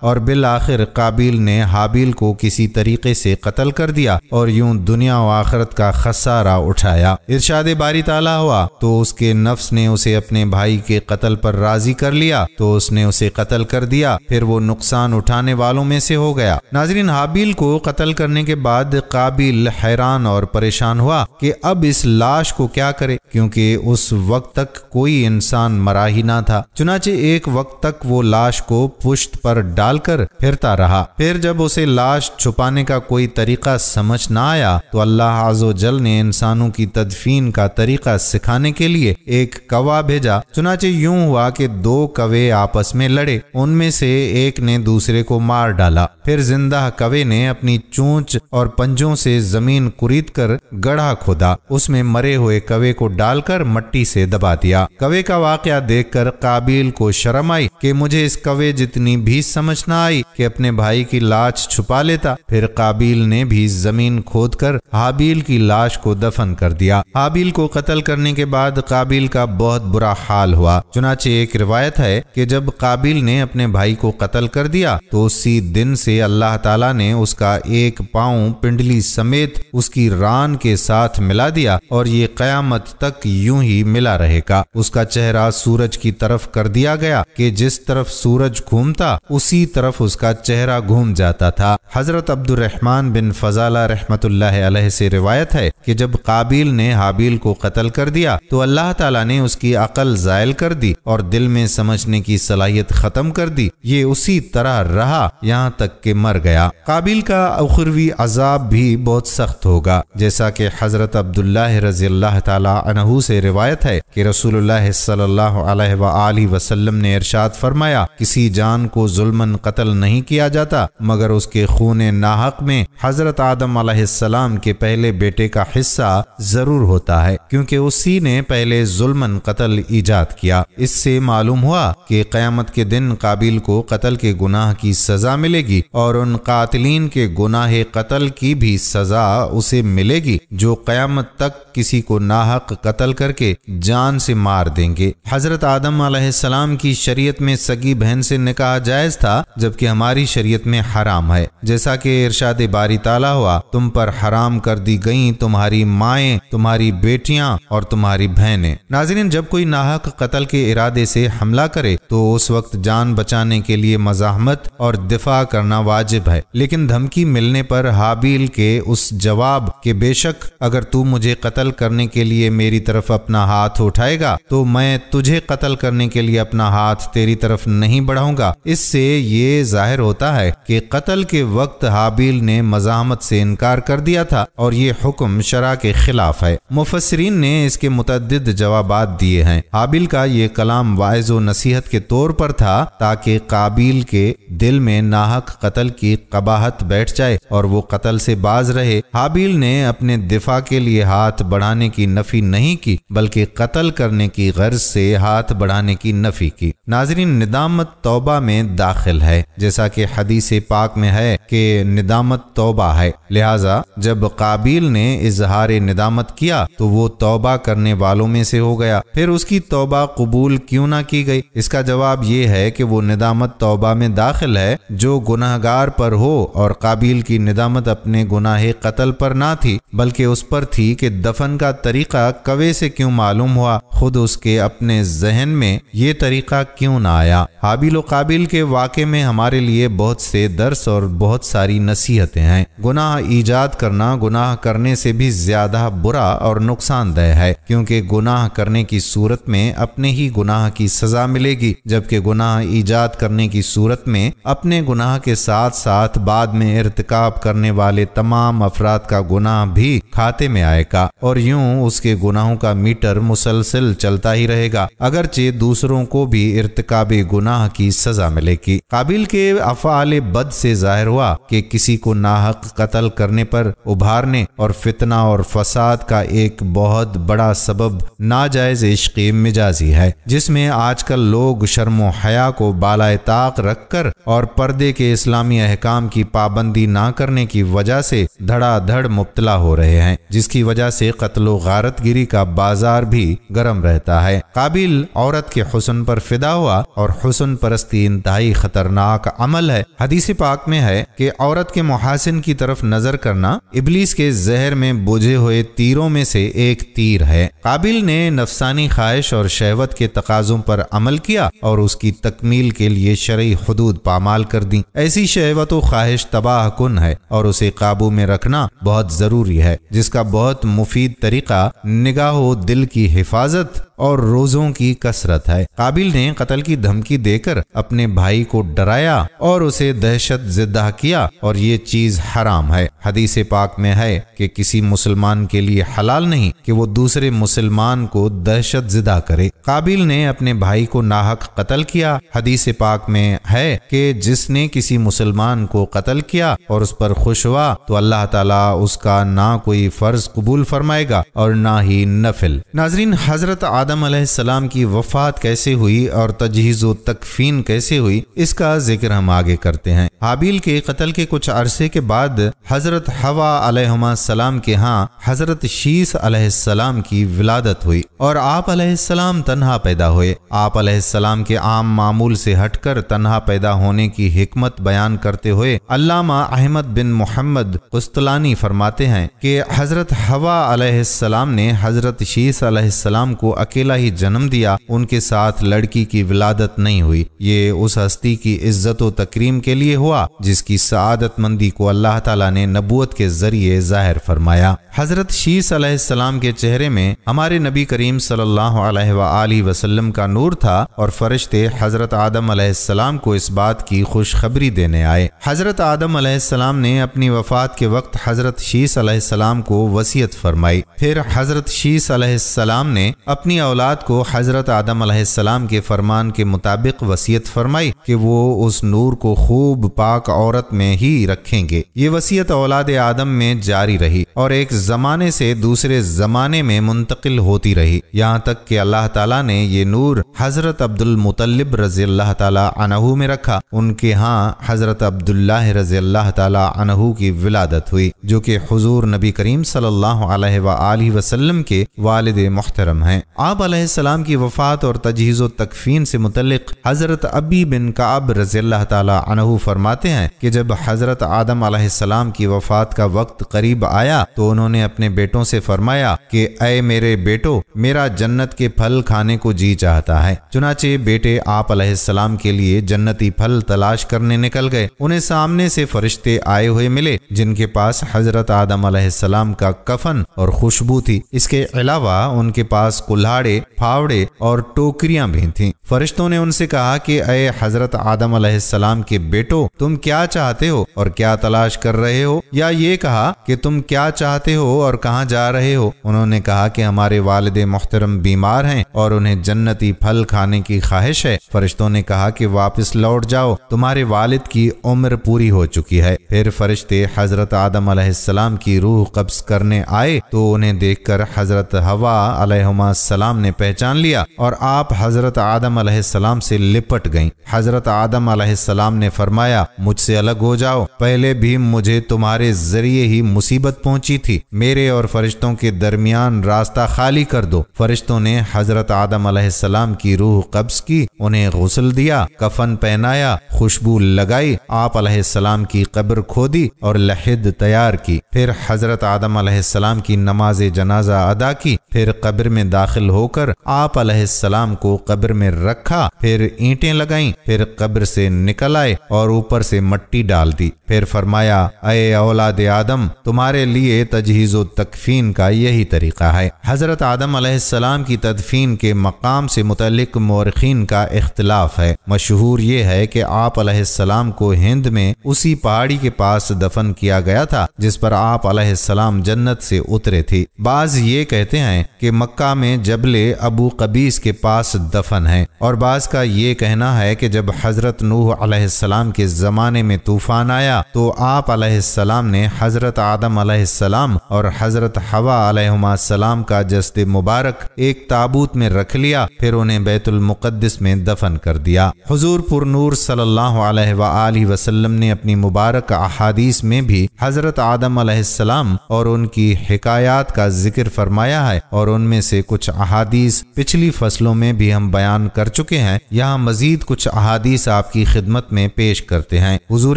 اور بالآخر قابیل نے حابیل کو کسی طریقے سے قتل کر دیا اور یوں دنیا و آخرت کا خسارہ اٹھایا۔ ارشاد باری تعالیٰ ہوا تو اس کے نفس نے اسے اپنے بھائی کے قتل پر راضی کر لیا تو اس نے اسے قتل کر دیا، پھر وہ نقصان اٹھانے والوں میں سے ہو گیا۔ ناظرین، حابیل کو قتل کرنے کے بعد قابیل حیران اور پریشان ہوا کہ اب اس لاش کو کیا کرے، کیونکہ اس وقت تک کوئی انسان مرا ہی نہ تھا۔ چنانچہ ایک وقت تک وہ لاش کو پشت پر ڈال کر پھرتا رہا۔ پھر جب اسے لاش چھپانے کا کوئی طریقہ سمجھ نہ آیا تو اللہ عز و جل نے انسانوں کی تدفین کا طریقہ سکھانے کے لیے ایک کوا بھیجا۔ چنانچہ یوں ہوا کہ دو کوے آپس میں لڑے، ان میں سے ایک نے دوسرے کو مار ڈالا۔ پھر زندہ کوے نے اپنی چونچ اور پنجوں سے زمین کرید کر گڑھا کھودا، اس میں مرے ہوئے کوے کو ڈال کر مٹی سے دبا دیا۔ کوے کا واقعہ دیکھ کر قابیل کو شرم آئی کہ مجھے اس کوے جتنی بھی سمجھ نہ آئی کہ اپنے بھائی کی لاش چھپا لیتا۔ پھر قابیل نے بھی زمین کھود کر حابیل کی لاش کو دفن کر دیا۔ حابیل کو قتل کرنے کے بعد قابیل کا بہت برا حال ہوا۔ چنانچہ ایک روایت ہے کہ جب قابیل نے اپنے بھائی کو قتل کر دیا تو اسی دن سے اللہ تعالیٰ نے اس کا ایک پاؤں پنڈلی سمیت اس کی ران کے ساتھ ملا دیا اور یہ قیامت تک یوں ہی ملا رہے گا۔ اس کا چہرہ سورج کی طرف کر دیا گیا کہ جس طرف سورج گھومتا اسی طرف اس کا چہرہ گھوم جاتا تھا۔ حضرت عبد الرحمن بن فضالہ رحمت اللہ علیہ سے روایت ہے کہ جب قابیل نے حابیل کو قتل کر دیا تو اللہ تعالیٰ نے اس کی عقل زائل کر دی اور دل میں سمجھنے کی صلاحیت ختم کر دی۔ یہ اسی طرح رہا یہاں تک کہ مر گیا۔ قابیل کا اخروی عذاب بھی بہت سخت ہوگا، جیسا کہ حضرت عبداللہ رضی اللہ تعالیٰ عنہ سے روایت ہے کہ رسول اللہ صلی اللہ علیہ وآلہ وسلم نے ارشاد فرمایا، کسی جان کو ظلماً قتل نہیں کیا جاتا مگر اس کے خون ناحق میں حضرت آدم علیہ السلام کے پہلے بیٹے کا حصہ ضرور ہوتا ہے، کیونکہ اسی نے پہلے ظلماً قتل ایجاد کیا۔ اس سے معلوم ہوا کہ قیامت کے دن قابیل کو قتل کے گناہ کی سزا ملے گی اور ان قاتلین کے گناہ قتل کی بھی سزا اسے ملے گی جو قیامت تک کسی کو ناحق قتل کر کے جان سے مار دیں گے۔ حضرت آدم علیہ السلام کی شریعت میں سگی بہن سے نکاح جائز تھا، جبکہ ہماری شریعت میں حرام ہے، جیسا کہ ارشاد باری تعالیٰ ہوا، تم پر حرام کر دی گئیں تمہاری مائیں، تمہاری بیٹیاں اور تمہاری بہنیں۔ ناظرین، جب کوئی ناحق قتل کے ارادے سے حملہ کرے تو اس وقت جان بچانے کے لیے مزاحمت اور دفاع کرنا واجب ہے، لیکن دھمکی ملنے پر حابیل کے اس جواب کہ بے شک اگر تو مجھے قتل کرنے کے لیے میری طرف اپنا ہاتھ اٹھائے گا تو میں تجھے قتل کرنے کے لیے اپنا ہاتھ تیری طرف نہیں بڑھاؤں گا، اس سے یہ ظاہر ہوتا ہے کہ قتل کے وقت حابیل نے مزاحمت سے انکار کر دیا تھا اور یہ حکم شرع کے خلاف ہے۔ مفسرین نے اس کے متعدد جوابات دیے ہیں۔ حابیل کا یہ کلام واعظ و نصیحت کے طور پر تھا تاکہ قابیل کے دل میں ناحق قتل کی قباحت بیٹھ جائے اور وہ قتل سے باز رہے۔ حابیل نے اپنے دفاع کے لیے ہاتھ بڑھانے کی نفی نہیں کی بلکہ قتل کرنے کی غرض سے ہاتھ بڑھانے کی نفی کی۔ ناظرین، ندامت توبہ میں داخل ہے، جیسا کہ حدیث پاک میں ہے کہ ندامت توبہ ہے، لہٰذا جب قابیل نے اظہار ندامت کیا تو وہ توبہ کرنے والوں میں سے ہو گیا۔ پھر اس کی توبہ قبول کیوں نہ کی گئی؟ اس کا جواب یہ ہے کہ وہ ندامت توبہ میں داخل ہے جو گناہگار پر ہو، اور قابیل کی ندامت اپنے گناہ قتل پر نہ تھی بلکہ اس پر تھی کہ دفن کا طریقہ کوے سے کیوں معلوم ہوا، خود اس کے اپنے ذہن میں یہ طریقہ کیوں نہ آیا۔ حابیل و قابیل کے واقعے میں ہمارے لیے بہت سے درس اور بہت ساری نصیحتیں ہیں۔ گناہ ایجاد کرنا گناہ کرنے سے بھی زیادہ برا اور نقصان دہ ہے، کیونکہ گناہ کرنے کی صورت میں اپنے ہی گناہ کی سزا ملے گی، جبکہ گناہ ایجاد کرنے کی صورت میں اپنے گناہ کے ساتھ ساتھ بعد میں ارتکاب کرنے والے تمام افراد کا گناہ بھی کھاتے میں آئے گا، اور یوں اس کے گناہوں کا میٹر مسلسل چلتا ہی رہے گا، اگرچہ دوسروں کو بھی ارتکاب گناہ کی سزا ملے گی۔ قابیل کے افعال بد سے ظاہر ہوا فتویٰ کہ کسی کو ناحق قتل کرنے پر ابھارنے اور فتنہ اور فساد کا ایک بہت بڑا سبب ناجائز عشق مجازی ہے، جس میں آج کل لوگ شرم و حیا کو بالائے طاق رکھ کر اور پردے کے اسلامی احکام کی پابندی نہ کرنے کی وجہ سے دھڑا دھڑ مبتلا ہو رہے ہیں، جس کی وجہ سے قتل و غارت گیری کا بازار بھی گرم رہتا ہے۔ قابل عورت کے حسن پر فدا ہوا اور حسن پرستی انتہائی خطرناک عمل ہے۔ حدیث پاک میں ہے کہ عورت کے محاسن کی طرف نظر کرنا ابلیس کے زہر میں بوجھے ہوئے تیروں میں سے ایک تیر ہے۔ قابل نے نفسانی خواہش اور شہوت کے تقاضوں پر عمل کیا اور اس کی تکمیل کے لیے شرعی حدود پامال کر دیں۔ ایسی شہوت و خواہش تباہ کن ہے اور اسے قابو میں رکھنا بہت ضروری ہے، جس کا بہت مفید طریقہ نگاہ و دل کی حفاظت اور روزوں کی کثرت ہے۔ قابل نے قتل کی دھمکی دے کر اپنے بھائی کو ڈرایا اور اسے دہشت زدہ کیا اور یہ چیز حرام ہے۔ حدیث پاک میں ہے کہ کسی مسلمان کے لیے حلال نہیں کہ وہ دوسرے مسلمان کو دہشت زدہ کرے۔ قابل نے اپنے بھائی کو ناحق قتل کیا۔ حدیث پاک میں ہے کہ جس نے کسی مسلمان کو قتل کیا اور اس پر خوش ہوا تو اللہ تعالیٰ اس کا نہ کوئی فرض قبول فرمائے گا اور نہ ہی نفل۔ ناظرین، حضرت آدم علیہ السلام کی وفات کیسے ہوئی اور تجہیز و تکفین کیسے ہوئی، اس کا ذکر ہم آگے کرتے ہیں۔ حابیل کے قتل کے کچھ عرصے کے بعد حضرت حوا علیہ السلام کے ہاں حضرت شیس علیہ السلام کی ولادت ہوئی اور آپ علیہ السلام تنہا پیدا ہوئے۔ آپ علیہ السلام کے عام معمول سے ہٹ کر تنہا پیدا ہونے کی حکمت بیان کرتے ہوئے علامہ احمد بن محمد قسطلانی فرماتے ہیں کہ حضرت حوا علیہ السلام نے حضرت شیس علیہ السلام کو اکیلا ہی جنم دیا، ان کے ساتھ لڑکی کی ولادت نہیں ہوئی۔ یہ اس ہستی کی عزت و تکریم کے لیے ہوا جس کی سعادت مندی کو اللہ تعالیٰ نے نبوت کے ذریعے ظاہر فرمایا۔ حضرت شیس علیہ السلام کے چہرے میں ہمارے نبی کریم صلی اللہ علیہ وآلہ وسلم کا نور تھا اور فرشتے حضرت آدم علیہ السلام کو اس بات کی خوشخبری دینے آئے۔ حضرت آدم علیہ السلام نے اپنی وفات کے وقت حضرت شیس علیہ السلام کو وصیت فرمائی۔ پھر حضرت شیس علیہ السلام نے اپنی اولاد کو حضرت آدم علیہ السلام کے فرمان کے مطابق وصیت فرمائی کہ وہ اس نور کو خوب پاک عورت میں ہی رکھیں گے۔ یہ وصیت اولاد آدم میں جاری رہی اور ایک زمانے سے دوسرے زمانے میں منتقل ہوتی رہی، یہاں تک کہ اللہ تعالیٰ نے یہ نور حضرت عبد المطلب رضی اللہ تعالیٰ عنہ میں رکھا۔ ان کے ہاں حضرت عبداللہ رضی اللہ تعالیٰ عنہ کی ولادت ہوئی، جو کہ حضور نبی کریم صلی اللہ علیہ وآلہ وسلم کے والد محترم ہیں۔ آپ علیہ السلام کی وفات اور تجہیز و تکفین سے متعلق حضرت ابی بن کعب رضی اللہ تعالیٰ عنہ فرماتے ہیں کہ جب حضرت آدم علیہ السلام کی وفات کا وقت قریب آیا تو انہوں نے اپنے بیٹوں سے فرمایا کہ اے میرے بیٹو، میرا جنت کے پھل کھانے کو جی چاہتا ہے۔ چنانچہ بیٹے آپ علیہ السلام کے لیے جنتی پھل تلاش کرنے نکل گئے۔ انہیں سامنے سے فرشتے آئے ہوئے ملے جن کے پاس حضرت آدم علیہ السلام کا کفن اور خوشبو تھی۔ اس کے علاوہ ان کے پاس کلہاڑے، پھاوڑے اور ٹوکریاں بھی تھیں۔ فرشتوں نے ان سے کہا کہ اے حضرت آدم علیہ السلام کے بیٹو، تم کیا چاہتے ہو اور کیا تلاش کر رہے ہو؟ یا یہ کہا کہ تم کیا چاہتے ہو اور کہاں جا رہے ہو؟ انہوں نے کہا کہ ہمارے والد محترم بیمار ہیں اور انہیں جنتی پھل کھانے کی خواہش ہے۔ فرشتوں نے کہا کہ واپس لوٹ جاؤ، تمہارے والد کی عمر پوری ہو چکی ہے۔ پھر فرشتے حضرت آدم علیہ السلام کی روح قبض کرنے آئے تو انہیں دیکھ کر حضرت حوا علیہ السلام نے پہچان لیا اور آپ حضرت آدم علیہ السلام سے لپٹ گئیں۔ حضرت آدم علیہ السلام نے فرمایا، مجھ سے الگ ہو جاؤ، پہلے بھی مجھے تمہارے ذریعے ہی مصیبت پہنچی تھی، میرے اور فرشتوں کے درمیان راستہ خالی کر دو۔ فرشتوں نے حضرت آدم علیہ السلام کی روح قبض کی، انہیں غسل دیا، کفن پہنایا، خوشبو لگائی، آپ علیہ السلام کی قبر کھودی اور لحد تیار کی۔ پھر حضرت آدم علیہ السلام کی نماز جنازہ ادا کی، پھر قبر میں داخل ہو کر آپ علیہ السلام کو قبر میں رکھا، پھر اینٹیں لگائیں، پھر قبر سے نکل آئے اور اوپر سے مٹی ڈال دی۔ پھر فرمایا، اے اولاد آدم، تمہارے لیے تجہیز و تکفین کا یہی طریقہ ہے۔ حضرت آدم علیہ السلام کی تدفین کے مقام سے متعلق مورخین کا اختلاف ہے۔ مشہور یہ ہے کہ آپ علیہ السلام کو ہند میں اسی پہاڑی کے پاس دفن کیا گیا تھا جس پر آپ علیہ السلام جنت سے اترے تھے۔ بعض یہ کہتے ہیں کہ مکہ میں جب جبل ابو قبیس کے پاس دفن ہے۔ اور بعض کا یہ کہنا ہے کہ جب حضرت نوح علیہ السلام کے زمانے میں طوفان آیا تو آپ علیہ السلام نے حضرت آدم علیہ السلام اور حضرت حوا علیہ السلام کا جسد مبارک ایک تابوت میں رکھ لیا، پھر انہیں بیت المقدس میں دفن کر دیا۔ حضور پر نور صلی اللہ علیہ وآلہ وسلم نے اپنی مبارک احادیث میں بھی حضرت آدم علیہ السلام اور ان کی حکایات کا ذکر فرمایا ہے، اور ان میں سے کچھ احادیث پچھلی فصلوں میں بھی ہم بیان کر چکے ہیں۔ یہاں مزید کچھ احادیث آپ کی خدمت میں پیش کرتے ہیں۔ حضور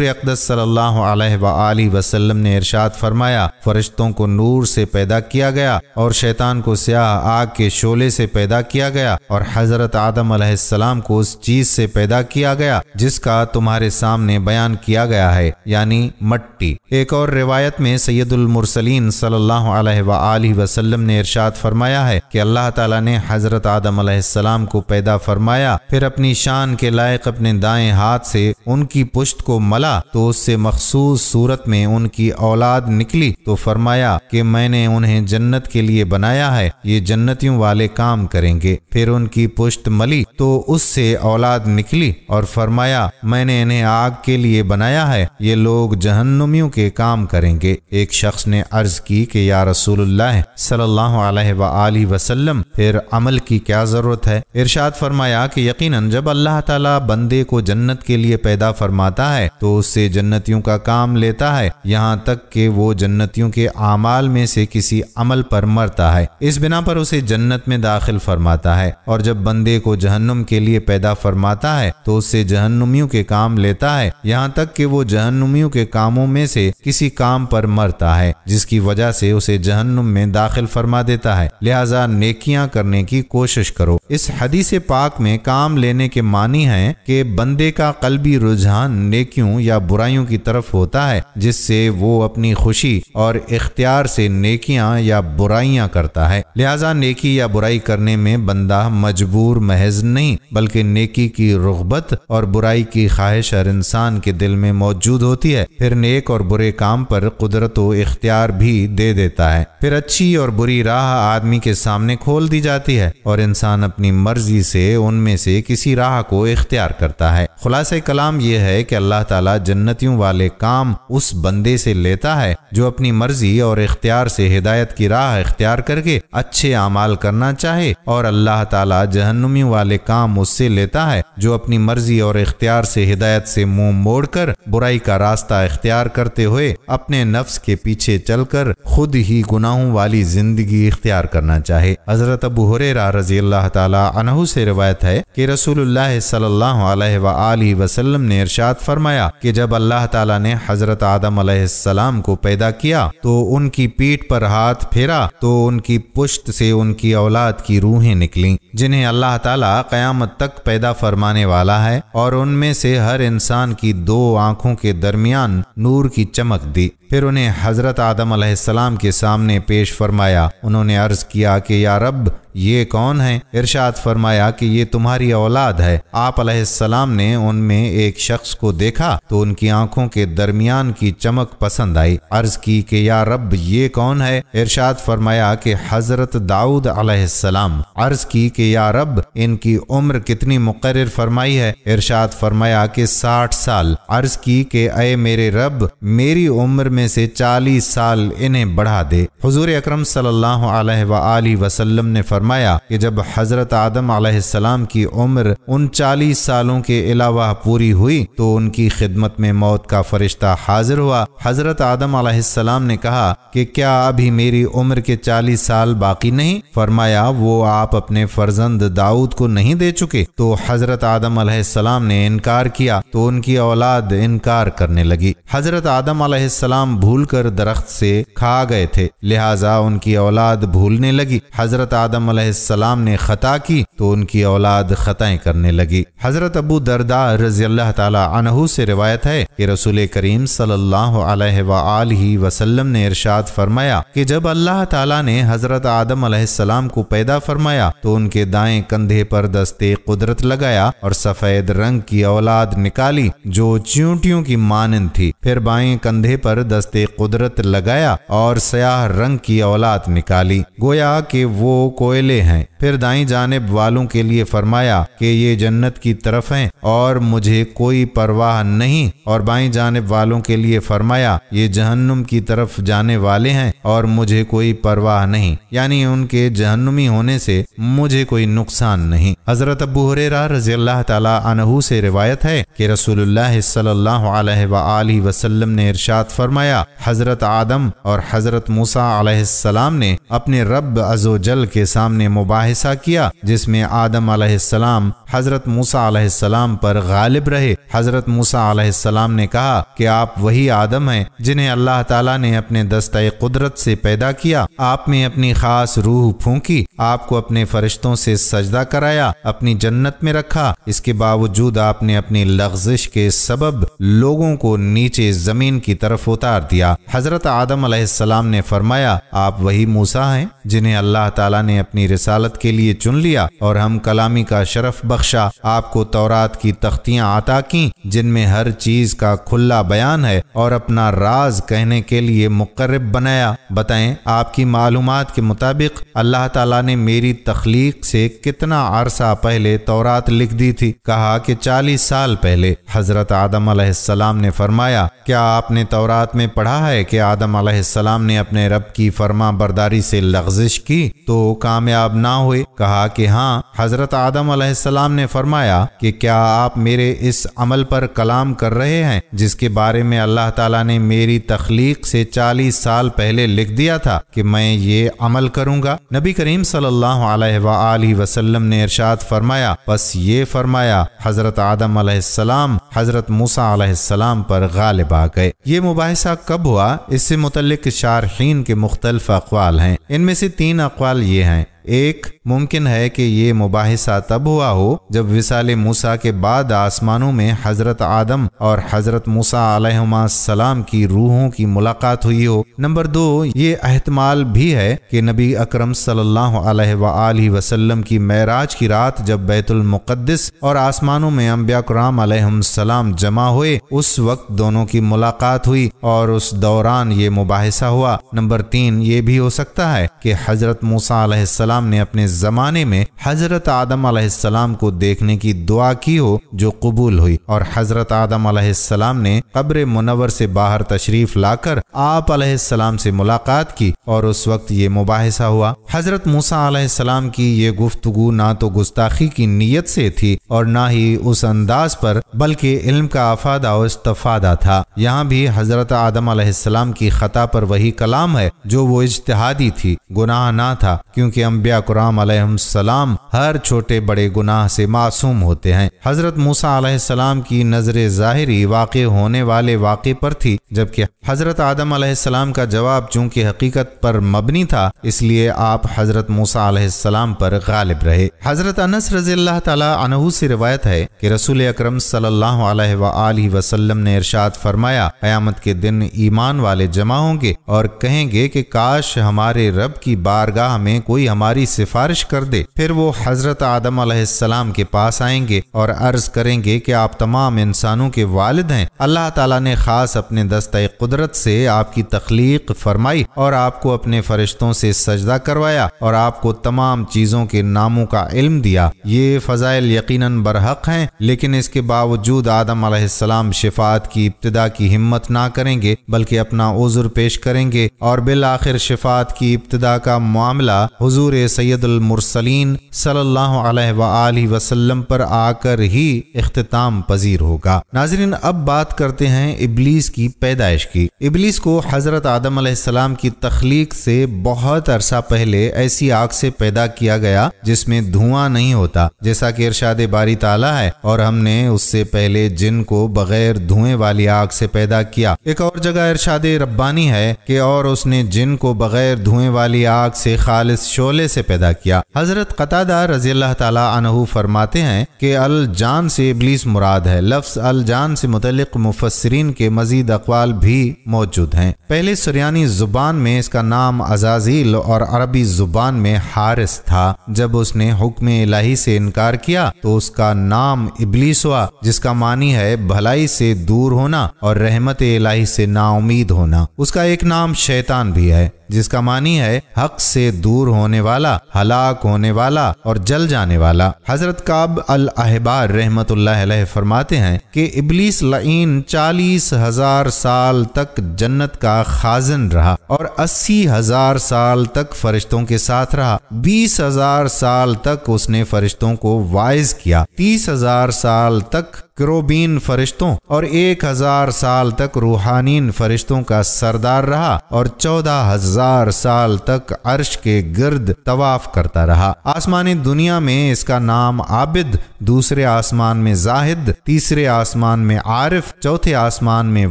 اقدس صلی اللہ علیہ وآلہ وسلم نے ارشاد فرمایا، فرشتوں کو نور سے پیدا کیا گیا اور شیطان کو سیاہ آگ کے شعلے سے پیدا کیا گیا، اور حضرت آدم علیہ السلام کو اس چیز سے پیدا کیا گیا جس کا تمہارے سامنے بیان کیا گیا ہے، یعنی مٹی۔ ایک اور روایت میں سید المرسلین صلی اللہ علیہ وآلہ وسلم نے ارشاد فرمایا ہے کہ اللہ تعالیٰ نے حضرت آدم علیہ السلام کو پیدا فرمایا، پھر اپنی شان کے لائق اپنے دائیں ہاتھ سے ان کی پشت کو ملا تو اس سے مخصوص صورت میں ان کی اولاد نکلی، تو فرمایا کہ میں نے انہیں جنت کے لیے بنایا ہے، یہ جنتیوں والے کام کریں گے۔ پھر ان کی پشت ملی تو اس سے اولاد نکلی اور فرمایا میں نے انہیں آگ کے لیے بنایا ہے، یہ لوگ جہنمیوں کے کام کریں گے۔ ایک شخص نے عرض کی کہ یا رسول اللہ صلی اللہ علیہ وآلہ وسلم، پھر عمل کی کیا ضرورت ہے؟ ارشاد فرمایا کہ یقیناً جب اللہ تعالیٰ بندے کو جنت کے لیے پیدا فرماتا ہے تو اس سے جنتیوں کا کام لیتا ہے، یہاں تک کہ وہ جنتیوں کے اعمال میں سے کسی عمل پر مرتا ہے، اس بنا پر اسے جنت میں داخل فرماتا ہے، اور جب بندے کو جہنم کے لیے پیدا فرماتا ہے تو اس سے جہنمیوں کے کام لیتا ہے، یہاں تک کہ وہ جہنمیوں کے کاموں میں سے کسی کام پر مرتا ہے جس کی وجہ سے اسے جہنم میں داخل فرما دیتا ہے، لہذا نیکیاں کرنے کی کوشش کرو۔ اس حدیث پاک میں کام لینے کے معنی ہیں کہ بندے کا قلبی رجحان نیکیوں یا برائیوں کی طرف ہوتا ہے، جس سے وہ اپنی خوشی اور اختیار سے نیکیاں یا برائیاں کرتا ہے، لہذا نیکی یا برائی کرنے میں بندہ مجبور محض نہیں بلکہ نیکی کی رغبت اور برائی کی خواہش ہر انسان کے دل میں موجود ہوتی ہے، پھر نیک اور برے کام پر قدرت و اختیار بھی دے دیتا ہے، پھر اچھی اور بری راہ آدمی کے سامنے کھول دی جاتی ہے اور انسان اپنی مرضی سے ان میں سے کسی راہ کو اختیار کرتا ہے۔ خلاصہ کلام یہ ہے کہ اللہ تعالیٰ جنتیوں والے کام اس بندے سے لیتا ہے جو اپنی مرضی اور اختیار سے ہدایت کی راہ اختیار کر کے اچھے اعمال کرنا چاہے، اور اللہ تعالیٰ جہنمیوں والے کام اس سے لیتا ہے جو اپنی مرضی اور اختیار سے ہدایت سے منہ موڑ کر برائی کا راستہ اختیار کرتے ہوئے اپنے نفس کے پیچھے چل کر خود ہی گناہوں والی زندگی اختیار کرنا چاہے۔ حضرت ابو ہریرہ رضی اللہ تعالی عنہ سے روایت ہے کہ رسول اللہ صلی اللہ علیہ وآلہ وسلم نے ارشاد فرمایا کہ جب اللہ تعالیٰ نے حضرت آدم علیہ السلام کو پیدا کیا تو ان کی پیٹھ پر ہاتھ پھیرا تو ان کی پشت سے ان کی اولاد کی روحیں نکلیں جنہیں اللہ تعالیٰ قیامت تک پیدا فرمانے والا ہے، اور ان میں سے ہر انسان کی دو آنکھوں کے درمیان نور کی چمک دی۔ پھر انہیں حضرت آدم علیہ السلام کے سامنے پیش فرمایا۔ انہوں نے عرض کیا کہ یا رب یہ کون ہے؟ ارشاد فرمایا کہ یہ تمہاری اولاد ہے۔ آپ علیہ السلام نے ان میں ایک شخص کو دیکھا تو ان کی آنکھوں کے درمیان کی چمک پسند آئی۔ عرض کی کہ یا رب یہ کون ہے؟ ارشاد فرمایا کہ حضرت داؤد علیہ السلام۔ عرض کی کہ یا رب ان کی عمر کتنی مقرر فرمائی ہے؟ ارشاد فرمایا کہ 60 سال۔ عرض کی کہ اے میرے رب میری عمر میں سے 40 سال انہیں بڑھا دے۔ حضور اکرم صلی اللہ علیہ وآلہ وسلم نے فرمایا کہ جب حضرت آدم علیہ السلام کی عمر ان 40 سالوں کے علاوہ پوری ہوئی تو ان کی خدمت میں موت کا فرشتہ حاضر ہوا۔ حضرت آدم علیہ السلام نے کہا کہ کیا ابھی میری عمر کے 40 سال باقی نہیں؟ فرمایا وہ آپ اپنے فرزند داؤد کو نہیں دے چکے؟ تو حضرت آدم علیہ السلام نے انکار کیا تو ان کی اولاد انکار کرنے لگی۔ حضرت آدم علیہ السلام بھول کر درخت سے کھا گئے تھے، لہٰذا ان کی اولاد بھولنے لگی۔ حضرت آدم علیہ السلام نے خطا کی تو ان کی اولاد خطائیں کرنے لگی۔ حضرت ابو درداء رضی اللہ تعالی عنہ سے روایت ہے کہ رسول کریم صلی اللہ علیہ وآلہ وسلم نے ارشاد فرمایا کہ جب اللہ تعالی نے حضرت آدم علیہ السلام کو پیدا فرمایا تو ان کے دائیں کندھے پر دست قدرت لگایا اور سفید رنگ کی اولاد نکالی جو چیونٹیوں کی مانند تھی، پھر بائیں کندھے پر دست قدرت لگایا اور سیاہ رنگ کی اولاد نکالی گویا کہ وہ کوئلے ہیں، پھر دائیں جانب والوں کے لیے فرمایا کہ یہ جنت کی طرف ہیں اور مجھے کوئی پرواہ نہیں، اور بائیں جانب والوں کے لیے فرمایا یہ جہنم کی طرف جانے والے ہیں اور مجھے کوئی پرواہ نہیں، یعنی ان کے جہنمی ہونے سے مجھے کوئی نقصان نہیں۔ حضرت ابو ہریرہ رضی اللہ تعالی عنہ سے روایت ہے کہ رسول اللہ صلی اللہ علیہ وآلہ وسلم نے ارشاد فرمایا حضرت آدم اور حضرت موسیٰ علیہ السلام نے اپنے رب عز و جل کے سامنے مباحثہ کیا جس میں آدم علیہ السلام حضرت موسیٰ علیہ السلام پر غالب رہے۔ حضرت موسیٰ علیہ السلام نے کہا کہ آپ وہی آدم ہیں جنہیں اللہ تعالیٰ نے اپنے دستہ قدرت سے پیدا کیا، آپ میں اپنی خاص روح پھونکی، آپ کو اپنے فرشتوں سے سجدہ کرایا، اپنی جنت میں رکھا، اس کے باوجود آپ نے اپنی لغزش کے سبب لوگوں کو نیچے زمین کی طرف اتار دیا۔ حضرت آدم علیہ السلام نے فرمایا آپ وہی موسیٰ ہیں جنہیں اللہ تعالیٰ نے اپنی رسالت کے لیے چن لیا اور ہم کلامی کا شرف بخشا، آپ کو تورات کی تختیاں عطا کیں جن میں ہر چیز کا کھلا بیان ہے اور اپنا راز کہنے کے لیے مقرب بنایا۔ بتائیں آپ کی معلومات کے مطابق اللہ تعالیٰ نے میری تخلیق سے کتنا عرصہ پہلے تورات لکھ دی تھی؟ کہا کہ 40 سال پہلے۔ حضرت آدم علیہ السلام نے فرمایا کیا آپ نے تورات میں پڑھا ہے کہ آدم علیہ السلام نے اپنے رب کی فرما برداری سے لغزش کی تو کامیاب نہ ہوئے؟ کہا کہ ہاں۔ حضرت آدم علیہ السلام نے فرمایا کہ کیا آپ میرے اس عمل پر کلام کر رہے ہیں جس کے بارے میں اللہ تعالیٰ نے میری تخلیق سے 40 سال پہلے لکھ دیا تھا کہ میں یہ عمل کروں گا؟ نبی کریم صلی اللہ علیہ وآلہ وسلم نے ارشاد فرمایا بس یہ فرمایا حضرت آدم علیہ السلام حضرت موسیٰ علیہ السلام پر غالب آ گئے۔ یہ مباحثہ کب ہوا؟ اس سے متعلق شارحین کے مختلف اقوال ہیں، ان میں سے 3 اقوال یہ ہیں۔ ایک، ممکن ہے کہ یہ مباحثہ تب ہوا ہو جب وصال موسیٰ کے بعد آسمانوں میں حضرت آدم اور حضرت موسیٰ علیہ السلام کی روحوں کی ملاقات ہوئی ہو۔ نمبر 2، یہ احتمال بھی ہے کہ نبی اکرم صلی اللہ علیہ وآلہ وسلم کی معراج کی رات جب بیت المقدس اور آسمانوں میں انبیاء کرام علیہ السلام جمع ہوئے اس وقت دونوں کی ملاقات ہوئی اور اس دوران یہ مباحثہ ہوا۔ نمبر 3، یہ بھی ہو سکتا ہے کہ حضرت موسیٰ علیہ السلام نے اپنے زمانے میں حضرت آدم علیہ السلام کو دیکھنے کی دعا کی ہو جو قبول ہوئی، اور حضرت آدم علیہ السلام نے قبر منور سے باہر تشریف لا کر آپ علیہ السلام سے ملاقات کی اور اس وقت یہ مباحثہ ہوا۔ حضرت موسیٰ علیہ السلام کی یہ گفتگو نہ تو گستاخی کی نیت سے تھی اور نہ ہی اس انداز پر، بلکہ علم کا افادہ و استفادہ تھا۔ یہاں بھی حضرت آدم علیہ السلام کی خطا پر وہی کلام ہے جو وہ اجتہادی تھی، گناہ نہ تھا، کیونکہ انبیاء کرام علیہ السلام ہر چھوٹے بڑے گناہ سے معصوم ہوتے ہیں۔ حضرت موسیٰ علیہ السلام کی نظر ظاہری واقع ہونے والے واقع پر تھی، جبکہ حضرت آدم علیہ السلام کا جواب چونکہ حقیقت پر مبنی تھا اس لیے آپ حضرت موسیٰ علیہ السلام پر غالب رہے۔ حضرت انس رضی اللہ تعالی عنہ سے روایت ہے کہ رسول اکرم صلی اللہ علیہ وآلہ وسلم نے ارشاد فرمایا قیامت کے دن ایمان والے جمع ہوں گے اور کہیں گے کہ کاش ہمارے رب کی بارگاہ میں کوئی ہماری سفارش کر دے۔ پھر وہ حضرت آدم علیہ السلام کے پاس آئیں گے اور عرض کریں گے کہ آپ تمام انسانوں کے والد ہیں، اللہ تعالیٰ نے خاص اپنے دستہ قدرت سے آپ کی تخلیق فرمائی اور آپ کو اپنے فرشتوں سے سجدہ کروایا اور آپ کو تمام چیزوں کے ناموں کا علم دیا۔ یہ فضائل یقیناً برحق ہیں، لیکن اس کے باوجود آدم علیہ السلام شفاعت کی ابتدا کی ہمت نہ کریں گے بلکہ اپنا عذر پیش کریں گے اور بالآخر شفاعت کی ابتدا کا معاملہ حضور سید المرسلین صلی اللہ علیہ وآلہ وسلم پر آ کر ہی اختتام پذیر ہوگا۔ ناظرین، اب بات کرتے ہیں ابلیس کی پیدائش کی۔ ابلیس کو حضرت آدم علیہ السلام کی تخلیق سے بہت عرصہ پہلے ایسی آگ سے پیدا کیا گیا جس میں دھواں نہیں ہوتا، جیسا کہ ارشاد باری تعالیٰ ہے، اور ہم نے اس سے پہلے جن کو بغیر دھوئیں والی آگ سے پیدا کیا۔ ایک اور جگہ ارشاد ربانی ہے کہ اور اس نے جن کو بغیر دھوئیں والی آگ سے خالص شعلے سے پیدا کیا۔ حضرت قتادہ رضی اللہ تعالی عنہ فرماتے ہیں کہ الجان سے ابلیس مراد ہے۔ لفظ الجان سے متعلق مفسرین کے مزید اقوال بھی موجود ہیں۔ پہلے سریانی زبان میں اس کا نام عزازیل اور عربی زبان میں حارس تھا۔ جب اس نے حکم الہی سے انکار کیا تو اس کا نام ابلیس ہوا، جس کا معنی ہے بھلائی سے دور ہونا اور رحمت الہی سے نا امید ہونا۔ اس کا ایک نام شیطان بھی ہے، جس کا معنی ہے حق سے دور ہونے والا، ہلاک ہونے والا اور جل جانے والا۔ حضرت کعب الاحبار رحمت اللہ علیہ فرماتے ہیں کہ ابلیس لعین 40,000 سال تک جنت کا خازن رہا اور 80,000 سال تک فرشتوں کے ساتھ رہا۔ 20,000 سال تک اس نے فرشتوں کو واعظ کیا، 30,000 سال تک کروبین فرشتوں اور 1,000 سال تک روحانین فرشتوں کا سردار رہا اور 14,000 سال تک عرش کے گرد طواف کرتا رہا۔ آسمان دنیا میں اس کا نام عابد، دوسرے آسمان میں زاہد، تیسرے آسمان میں عارف، چوتھے آسمان میں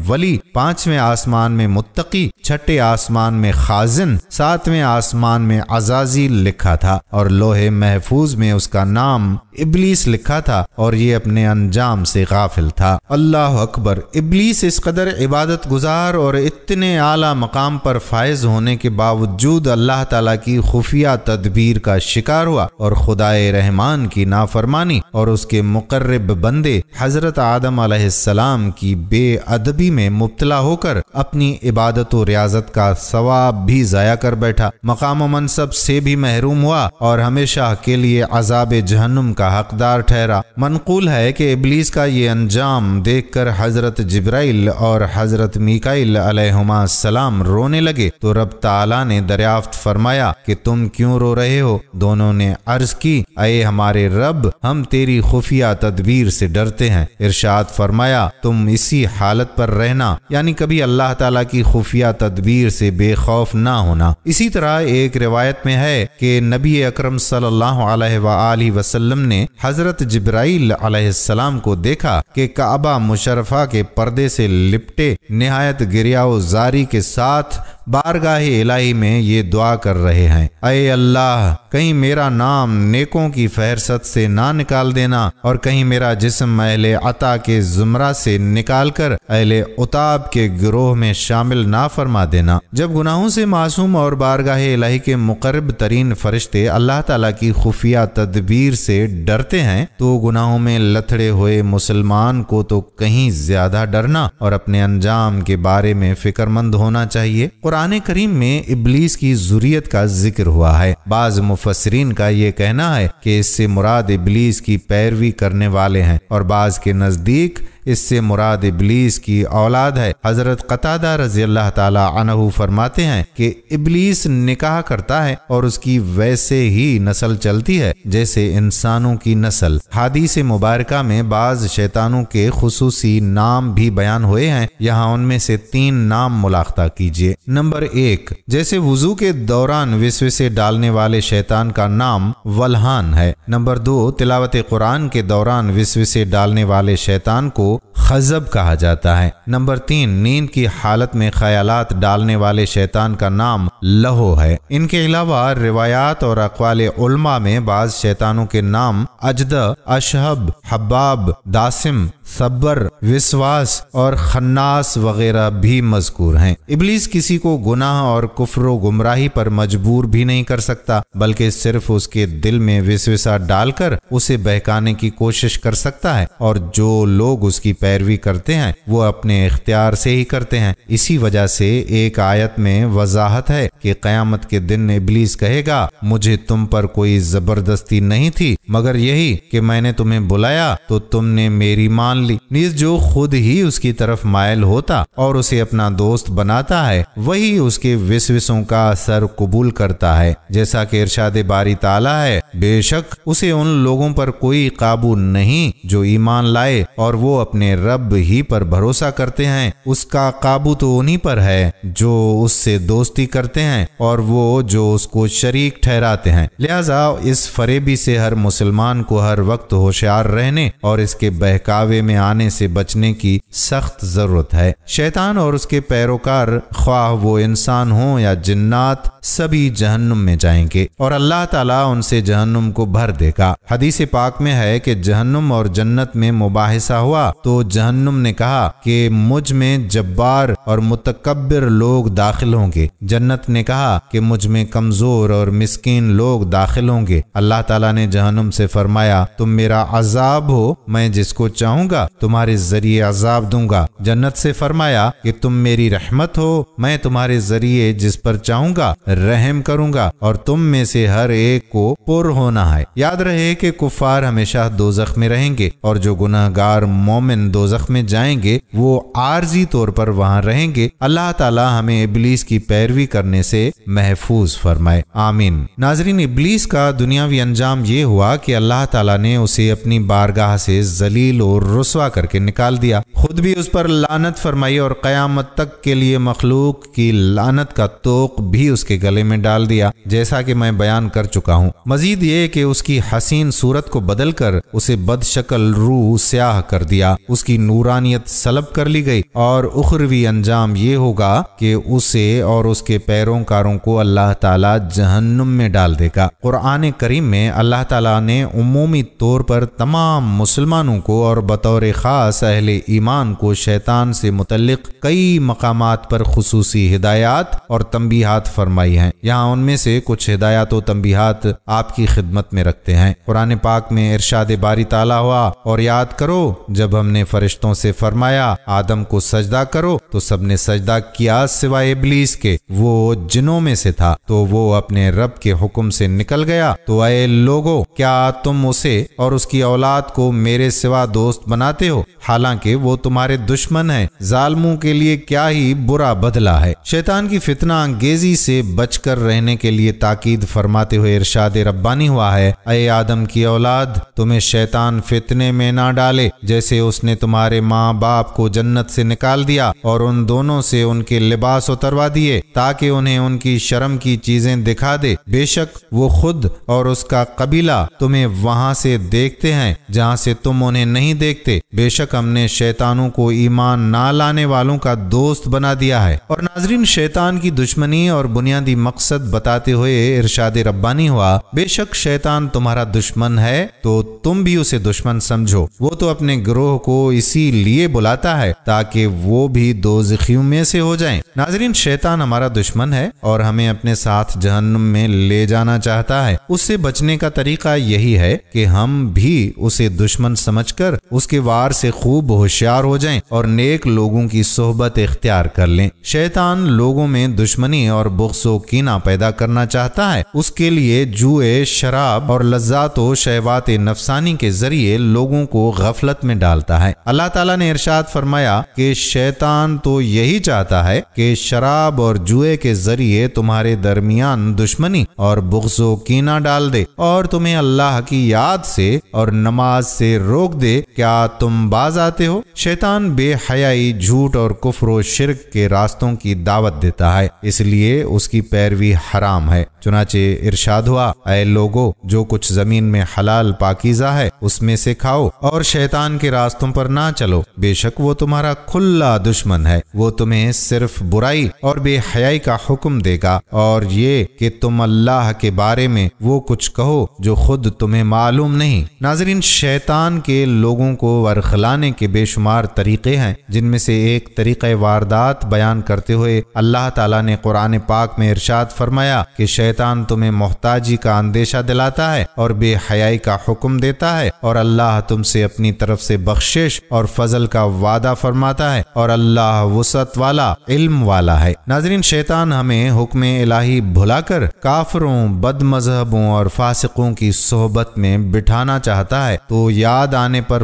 ولی، پانچویں آسمان میں متقی، چھٹے آسمان میں خازن، ساتویں آسمان میں عزازیل لکھا تھا اور لوح محفوظ میں اس کا نام ابلیس لکھا تھا اور یہ اپنے انجام سے غافل تھا۔ اللہ اکبر! ابلیس اس قدر عبادت گزار اور اتنے اعلیٰ مقام پر فائز ہونے کے باوجود اللہ تعالیٰ کی خفیہ تدبیر کا شکار ہوا اور خدائے رحمان کی نافرمانی اور اس کے مقرب بندے حضرت آدم علیہ السلام کی بے ادبی میں مبتلا ہو کر اپنی عبادت و ریاضت کا ثواب بھی ضائع کر بیٹھا، مقام و منصب سے بھی محروم ہوا اور ہمیشہ کے لیے عذاب جہنم کا حقدار ٹھہرا۔ منقول ہے کہ ابلیس کا یہ انجام دیکھ کر حضرت جبرائیل اور حضرت میکائیل علیہما السلام رونے لگے تو رب تعالیٰ نے دریافت فرمایا کہ تم کیوں رو رہے ہو؟ دونوں نے عرض کی اے ہمارے رب، ہم تیری خفیہ تدبیر سے ڈرتے ہیں۔ ارشاد فرمایا تم اسی حالت پر رہنا، یعنی کبھی اللہ تعالیٰ کی خفیہ تدبیر سے بے خوف نہ ہونا۔ اسی طرح ایک روایت میں ہے کہ نبی اکرم صلی اللہ علیہ وآلہ وسلم نے حضرت جبرائیل علیہ السلام کو دیکھا کہ کعبہ مشرفہ کے پردے سے لپٹے نہایت گریہ و زاری کے ساتھ بارگاہ الہی میں یہ دعا کر رہے ہیں، اے اللہ کہیں میرا نام نیکوں کی فہرست سے نہ نکال دینا اور کہیں میرا جسم اہل عطا کے زمرہ سے نکال کر اہل عتاب کے گروہ میں شامل نہ فرما دینا۔ جب گناہوں سے معصوم اور بارگاہ الہی کے مقرب ترین فرشتے اللہ تعالیٰ کی خفیہ تدبیر سے ڈرتے ہیں تو گناہوں میں لتھڑے ہوئے مسلمان کو تو کہیں زیادہ ڈرنا اور اپنے انجام کے بارے میں فکر مند ہونا چاہیے۔ قرآن کریم میں ابلیس کی ذریت کا ذکر ہوا ہے۔ بعض مفسرین کا یہ کہنا ہے کہ اس سے مراد ابلیس کی پیروی کرنے والے ہیں اور بعض کے نزدیک اس سے مراد ابلیس کی اولاد ہے۔ حضرت قتادہ رضی اللہ تعالی عنہ فرماتے ہیں کہ ابلیس نکاح کرتا ہے اور اس کی ویسے ہی نسل چلتی ہے جیسے انسانوں کی نسل۔ حدیث مبارکہ میں بعض شیطانوں کے خصوصی نام بھی بیان ہوئے ہیں، یہاں ان میں سے 3 نام ملاحظہ کیجیے۔ نمبر 1، جیسے وضو کے دوران وسوسے ڈالنے والے شیطان کا نام ولہان ہے۔ نمبر 2، تلاوت قرآن کے دوران وسوسے ڈالنے والے شیطان کو خزب کہا جاتا ہے۔ نمبر 3، نیند کی حالت میں خیالات ڈالنے والے شیطان کا نام لہو ہے۔ ان کے علاوہ روایات اور اقوال علماء میں بعض شیطانوں کے نام اجدہ، اشہب، حباب، داسم، صبر، وسواس اور خناس وغیرہ بھی مذکور ہیں۔ ابلیس کسی کو گناہ اور کفر و گمراہی پر مجبور بھی نہیں کر سکتا، بلکہ صرف اس کے دل میں وسوسہ ڈال کر اسے بہکانے کی کوشش کر سکتا ہے، اور جو لوگ اس کی پیروی کرتے ہیں وہ اپنے اختیار سے ہی کرتے ہیں۔ اسی وجہ سے ایک آیت میں وضاحت ہے کہ قیامت کے دن ابلیس کہے گا مجھے تم پر کوئی زبردستی نہیں تھی مگر یہی کہ میں نے تمہیں بلایا تو تم نے میری مان لی۔ نیز جو خود ہی اس کی طرف مائل ہوتا اور اسے اپنا دوست بناتا ہے وہی اس کے وسوسوں کا اثر قبول کرتا ہے، جیسا کہ ارشاد باری تعالیٰ ہے، بے شک اسے ان لوگوں پر کوئی قابو نہیں جو ایمان لائے اور وہ اپنے رب ہی پر بھروسہ کرتے ہیں، اس کا قابو تو انہی پر ہے جو اس سے دوستی کرتے ہیں اور وہ جو اس کو شریک ٹھہراتے ہیں۔ لہذا اس فریبی سے ہر مسلمان کو ہر وقت ہوشیار رہنے اور اس کے بہکاوے میں آنے سے بچنے کی سخت ضرورت ہے۔ شیطان اور اس کے پیروکار، خواہ وہ انسان ہوں یا جنات، سبھی جہنم میں جائیں گے اور اللہ تعالیٰ ان سے جہنم کو بھر دے گا۔ حدیث پاک میں ہے کہ جہنم اور جنت میں مباحثہ ہوا تو جہنم نے کہا کہ مجھ میں جبار اور متکبر لوگ داخل ہوں گے، جنت نے کہا کہ مجھ میں کمزور اور مسکین لوگ داخل ہوں گے۔ اللہ تعالیٰ نے جہنم سے فرمایا تم میرا عذاب ہو، میں جس کو چاہوں گا تمہارے ذریعے عذاب دوں گا۔ جنت سے فرمایا کہ تم میری رحمت ہو، میں تمہارے ذریعے جس پر چاہوں گا رحم کروں گا اور تم میں سے ہر ایک کو پر ہونا ہے۔ یاد رہے کہ کفار ہمیشہ دوزخ میں رہیں گے اور جو گناہگار مومن دوزخ میں جائیں گے وہ عارضی طور پر وہاں رہیں گے۔ اللہ تعالی ہمیں ابلیس کی پیروی کرنے سے محفوظ فرمائے، آمین۔ ناظرین، ابلیس کا دنیاوی انجام یہ ہوا کہ اللہ تعالی نے اسے اپنی بارگاہ سے ذلیل اور رسوا کر کے نکال دیا، خود بھی اس پر لعنت فرمائی اور قیامت تک کے لیے مخلوق کی لعنت کا توق بھی اس کے گلے میں ڈال دیا، جیسا کہ میں بیان کر چکا ہوں۔ مزید یہ کہ اس کی حسین صورت کو بدل کر اسے بد شکل روح سیاہ کر دیا، اس کی نورانیت سلب کر لی گئی اور اخروی انجام یہ ہوگا کہ اسے اور اس کے پیروکاروں کو اللہ تعالی جہنم میں ڈال دے گا۔ قرآن کریم میں اللہ تعالی نے عمومی طور پر تمام مسلمانوں کو اور بطور خاص اہل ایمان کو شیطان سے متعلق کئی مقامات پر خصوصی ہدایات اور تنبیہات فرمائی ہیں۔ یہاں ان میں سے کچھ ہدایات و تنبیہات آپ کی خدمت میں رکھتے ہیں۔ قرآن پاک میں ارشاد باری تعالیٰ ہوا، اور یاد کرو جب ہم نے فرشتوں سے فرمایا آدم کو سجدہ کرو تو سب نے سجدہ کیا سوائے ابلیس کے، وہ جنوں میں سے تھا تو وہ اپنے رب کے حکم سے نکل گیا۔ تو اے لوگو، کیا تم اسے اور اس کی اولاد کو میرے سوا دوست بناتے ہو، حالانکہ وہ تمہارے دشمن ہیں؟ ظالموں کے لیے کیا ہی برا بدلہ ہے۔ شیطان کی فتنہ انگیزی سے بچ کر رہنے کے لیے تاکید فرماتے ہوئے ارشاد ربانی ہوا ہے، اے آدم کی اولاد، تمہیں شیطان فتنے میں نہ ڈالے جیسے اس نے تمہارے ماں باپ کو جنت سے نکال دیا اور ان دونوں سے ان کے لباس اتروا دیے تاکہ انہیں ان کی شرم کی چیزیں دکھا دے۔ بے شک وہ خود اور اس کا قبیلہ تمہیں وہاں سے دیکھتے ہیں جہاں سے تم انہیں نہیں دیکھتے۔ بے شک ہم نے شیطانوں کو ایمان نہ لانے والوں کا دوست بنا دیا ہے۔ اور ناظرین، شیطان کی دشمنی اور بنیادی مقصد بتاتے ہوئے ارشاد ربانی ہوا، بے شک شیطان تمہارا دشمن ہے تو تم بھی اسے دشمن سمجھو، وہ تو اپنے گروہ کو اسی لیے بلاتا ہے تاکہ وہ بھی دوزخیوں میں سے ہو جائیں۔ ناظرین، شیطان ہمارا دشمن ہے اور ہمیں اپنے ساتھ جہنم میں لے جانا چاہتا ہے۔ اس سے بچنے کا طریقہ یہی ہے کہ ہم بھی اسے دشمن سمجھ کر اس کے وار سے خوب ہوشیار ہو جائیں اور نیک لوگوں کی صحبت اختیار کر لیں۔ شیطان لوگوں میں دشمنی اور بغض و کینہ پیدا کرنا چاہتا ہے، اس کے لیے جوئے، شراب اور لذات و شہوات نفسانی کے ذریعے لوگوں کو غفلت میں ڈالتا ہے۔ اللہ تعالیٰ نے ارشاد فرمایا کہ شیطان تو یہی چاہتا ہے کہ شراب اور جوئے کے ذریعے تمہارے درمیان دشمنی اور بغض و کینہ ڈال دے اور تمہیں اللہ کی یاد سے اور نماز سے روک دے۔ کیا تم باز آتے ہو؟ شیطان بے حیائی، جھوٹ اور کفر و شرک کے راستوں کی دعوت دیتا ہے، اس لیے اس کی پیروی حرام ہے۔ چنانچہ ارشاد ہوا، اے لوگو، جو کچھ زمین میں حلال پاکیزہ ہے اس میں سے کھاؤ اور شیطان کے راستوں پر نہ چلو، بے شک وہ تمہارا کھلا دشمن ہے، وہ تمہیں صرف برائی اور بے حیائی کا حکم دے گا اور یہ کہ تم اللہ کے بارے میں وہ کچھ کہو جو خود تمہیں معلوم نہیں۔ ناظرین، شیطان کے لوگوں کو ورخلانے کے بے شمار طریقے ہیں، جن میں سے ایک طریقہ واردات بیان کرتے ہوئے اللہ تعالیٰ نے قرآن پاک میں ارشاد فرمایا کہ شیطان تمہیں محتاجی کا اندیشہ دلاتا ہے اور بے حیائی کا حکم دیتا ہے اور اللہ تم سے اپنی طرف سے بخشش اور فضل کا وعدہ فرماتا ہے اور اللہ وسعت والا، علم والا ہے۔ ناظرین، شیطان ہمیں حکم الہی بھلا کر کافروں، بد مذہبوں اور فاسقوں کی صحبت میں بٹھانا چاہتا ہے، تو یاد آنے پر